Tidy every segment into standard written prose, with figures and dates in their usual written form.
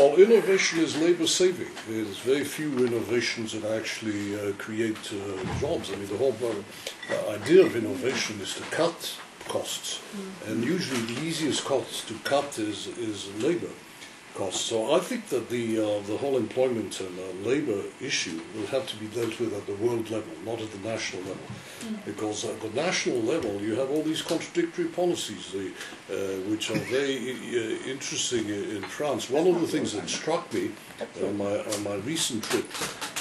Well, innovation is labor saving. There's very few innovations that actually create jobs. I mean, the whole idea of innovation is to cut costs, and usually the easiest cost to cut is labor costs. So I think that the whole employment and labor issue will have to be dealt with at the world level, not at the national level, because at the national level you have all these contradictory policies, which are very interesting in France. One of the things that struck me on my recent trip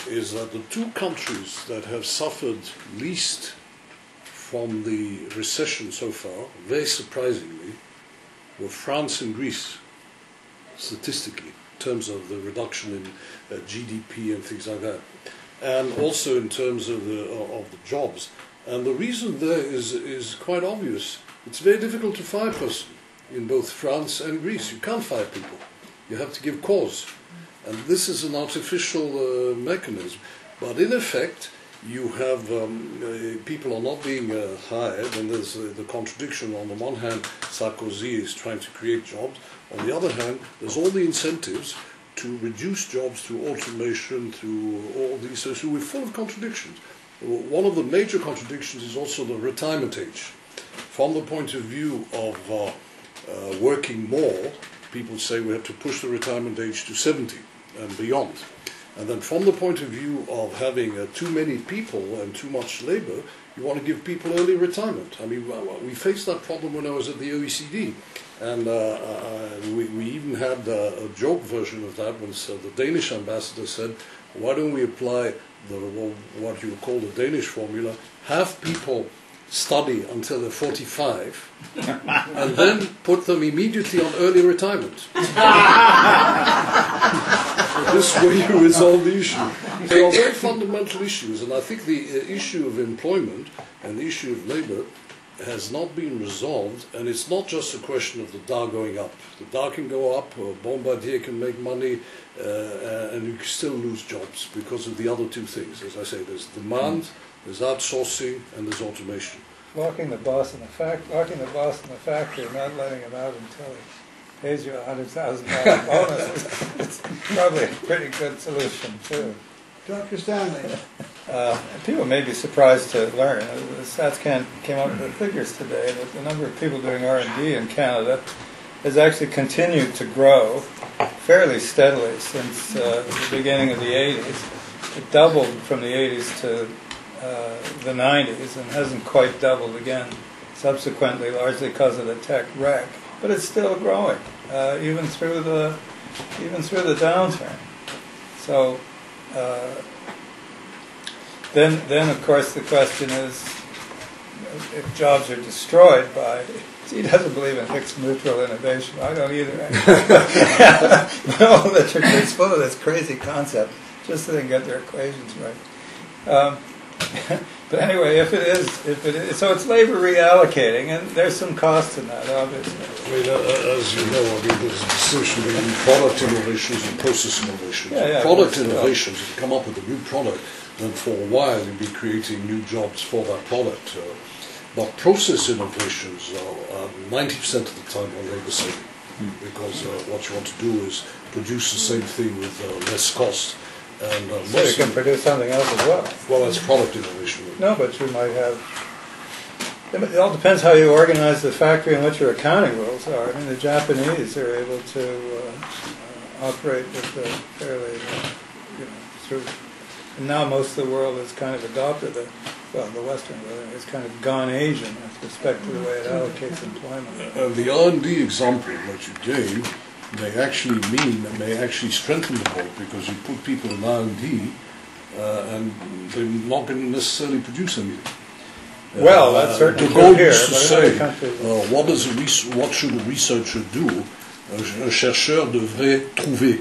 is that the two countries that have suffered least from the recession so far, very surprisingly, were France and Greece. Statistically, in terms of the reduction in GDP and things like that, and also in terms of the jobs. And the reason there is quite obvious. It's very difficult to fire a person in both France and Greece. You can't fire people. You have to give cause. And this is an artificial mechanism. But in effect, you have people are not being hired, and there's the contradiction. On the one hand, Sarkozy is trying to create jobs. On the other hand, there's all the incentives to reduce jobs through automation, through all these. So we're full of contradictions. One of the major contradictions is also the retirement age. From the point of view of working more, people say we have to push the retirement age to 70 and beyond. And then from the point of view of having too many people and too much labor, you want to give people early retirement. I mean, we faced that problem when I was at the OECD. And we even had a joke version of that when the Danish ambassador said, why don't we apply what you would call the Danish formula, have people study until they're 45 and then put them immediately on early retirement. This way you resolve the issue. They are very fundamental issues, and I think the issue of employment and the issue of labor has not been resolved, and it's not just a question of the Dow going up. The Dow can go up, or Bombardier can make money, and you can still lose jobs because of the other two things. As I say, there's demand, there's outsourcing, and there's automation. Locking the boss in the factory, and not letting him out until he pays you $100,000 bonus. It's probably a pretty good solution too. Dr. Stanley. People may be surprised to learn. The StatsCan came up with figures today that the number of people doing R&D in Canada has actually continued to grow fairly steadily since the beginning of the 80s. It doubled from the 80s to the 90s and hasn't quite doubled again subsequently, largely because of the tech wreck. But it's still growing, even through the downturn. So then of course the question is, if jobs are destroyed by, he doesn't believe in Hicks neutral innovation. I don't either. But all the literature is full of this crazy concept, just so they can get their equations right. But anyway, if it is, so it's labor reallocating, and there's some cost in that, obviously. I mean, as you know, I mean, there's a distinction between product innovations and process innovations. Product innovations, if you come up with a new product, then for a while you'll be creating new jobs for that product. But process innovations are 90% of the time on labor saving, because what you want to do is produce the same thing with less cost. And so you can produce something else as well. Well, that's product innovation. No, but you might have. It all depends how you organize the factory and what your accounting rules are. I mean, the Japanese are able to operate with a fairly, through. And now most of the world has kind of adopted the Western world has kind of gone Asian with respect to the way it allocates employment. The R&D example that you gave may actually strengthen the point, because you put people in R&D and they're not going to necessarily produce anything. Well, that's certainly the goal here. is to say, what should a researcher do? Un chercheur devrait trouver.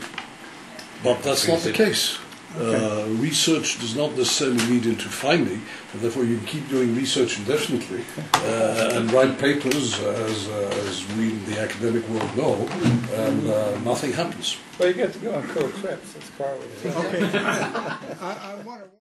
But that's not the case. Research does not necessarily lead into finding, and therefore you can keep doing research indefinitely and write papers, as we in the academic world know, and nothing happens. Well, you get to go on cool trips, as Carl was saying. Okay. I want to